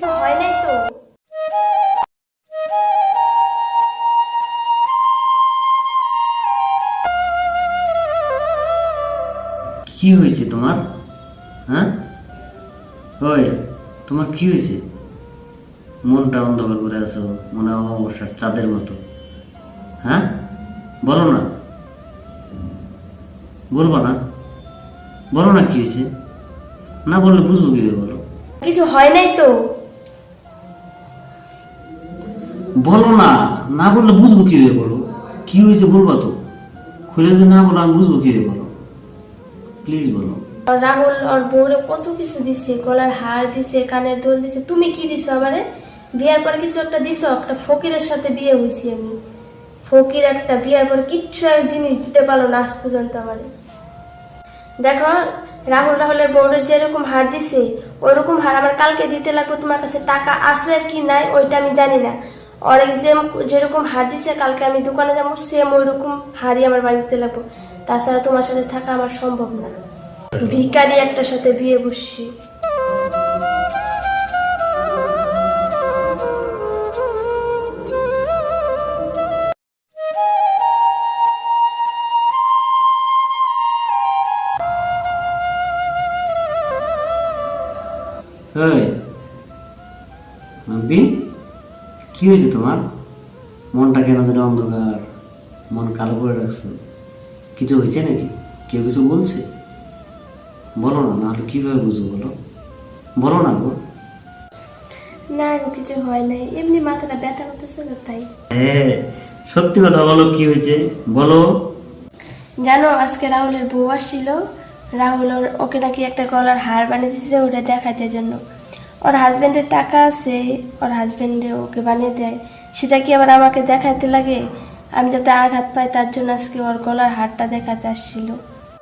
কিছু হয় নাই তো? কি হয়েছে তোমার? হ্যাঁ, ওই তোমার কি হয়েছে? মনটা অন্ধকার করে আছো, মনে হয় অমাবস্যার চাঁদের মতো। হ্যাঁ, বলো না, বলবো না? বলো না কি হয়েছে? না বললে বুঝবো কিভাবে? বলো। কিছু হয় নাই তো? বলো না, না বললে বুঝবো কিভাবে? বলো কি হয়েছে, বলবা তো। খুলে যদি না বলো আমি বুঝবো কিভাবে? বলো, প্লিজ বলো। আর রাহুল ওর বউরে কত কিছু দিছে, গলার হার দিছে, কানের দুল দিছে। তুমি কি দিছো আমারে? বিয়ার পরে কিছু একটা দিছো? একটা ফকিরের সাথে বিয়ে হয়েছি আমি। ফকির একটা, বিয়ার পরে কিচ্ছু এক জিনিস দিতে পারলো না আজ পর্যন্ত আমারে। দেখো, রাহুলের বউরের যেরকম হার দিছে ওইরকম হার আমার কালকে দিতে লাগবে। তোমার কাছে টাকা আছে কি নাই ওইটা আমি জানি না। আর যেরকম হার দিছে কালকে আমি দোকানে যাবো, সেম ওইরকম হারই আমার বাড়ি দিতে লাগবো। তাছাড়া তোমার সাথে থাকা আমার সম্ভব না। ভিখারি একটার সাথে বিয়ে বসছি। এই মাম্পি, কি হয়েছে তোমার? মনটা কেন যেন অন্ধকার, মন কালো করে রাখছো। কিছু হয়েছে নাকি? কেউ কিছু বলছে? বলো না, নাহলে কিভাবে বুঝবো? বলো, বলো না গো। না গো, কিছু হয় নাই, এমনি মাথাটা ব্যথা করতেছে তো তাই। হ্যাঁ, সত্যি কথা বলো, কি হয়েছে বলো। জানো, আজকে রাহুলের বউ আসছিল। রাহুল ওকে নাকি একটা গলার হার বানিয়ে দিয়েছে ওটা দেখাতে জন্য। ওর হাজবেন্ডের টাকা আছে, ওর হাজবেন্ডে ওকে বানিয়ে দেয়, সেটা কি আবার আমাকে দেখাতে লাগে? আমি যাতে আঘাত পাই তার জন্য আজকে ওর গলার হারটা দেখাতে আসছিল।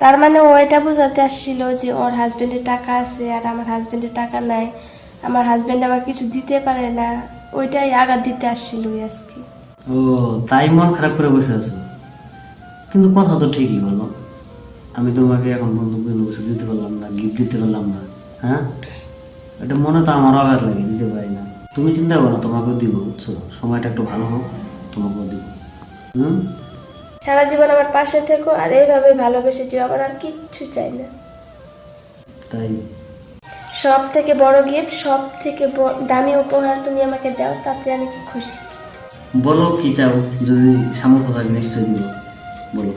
তার মানে ও এটা বোঝাতে আসছিল যে ওর হাজবেন্ডের টাকা আছে আর আমার হাজবেন্ডের টাকা নাই, আমার হাজবেন্ড আমাকে কিছু দিতে পারে না। ওইটাই আঘাত দিতে আসছিল আজকে। ও, তাই মন খারাপ করে বসে আছো? কিন্তু কথা তো ঠিকই বলো, আমি তোমাকে এখন বন্ধু কোনো কিছু দিতে পারলাম না, গিফট দিতে পারলাম না। হ্যাঁ, এটা মনে তো আমার আঘাত লাগে, দিতে পারি না। তুমি চিন্তা করো না, তোমাকেও দিব, বুঝছো? সময়টা একটু ভালো হোক, তোমাকেও দিব। হুম। সারা জীবন আমার পাশে থেকো আর এইভাবে ভালোবেসে যেও, আমার আর কিচ্ছু চাই না। তাই? সব থেকে বড় গিফট, সব থেকে দামি উপহার তুমি আমাকে দাও, তাতে আমি খুশি। বলো কি চাও, যদি সামর্থ্য থাকে নিশ্চয়ই দিব, বলো।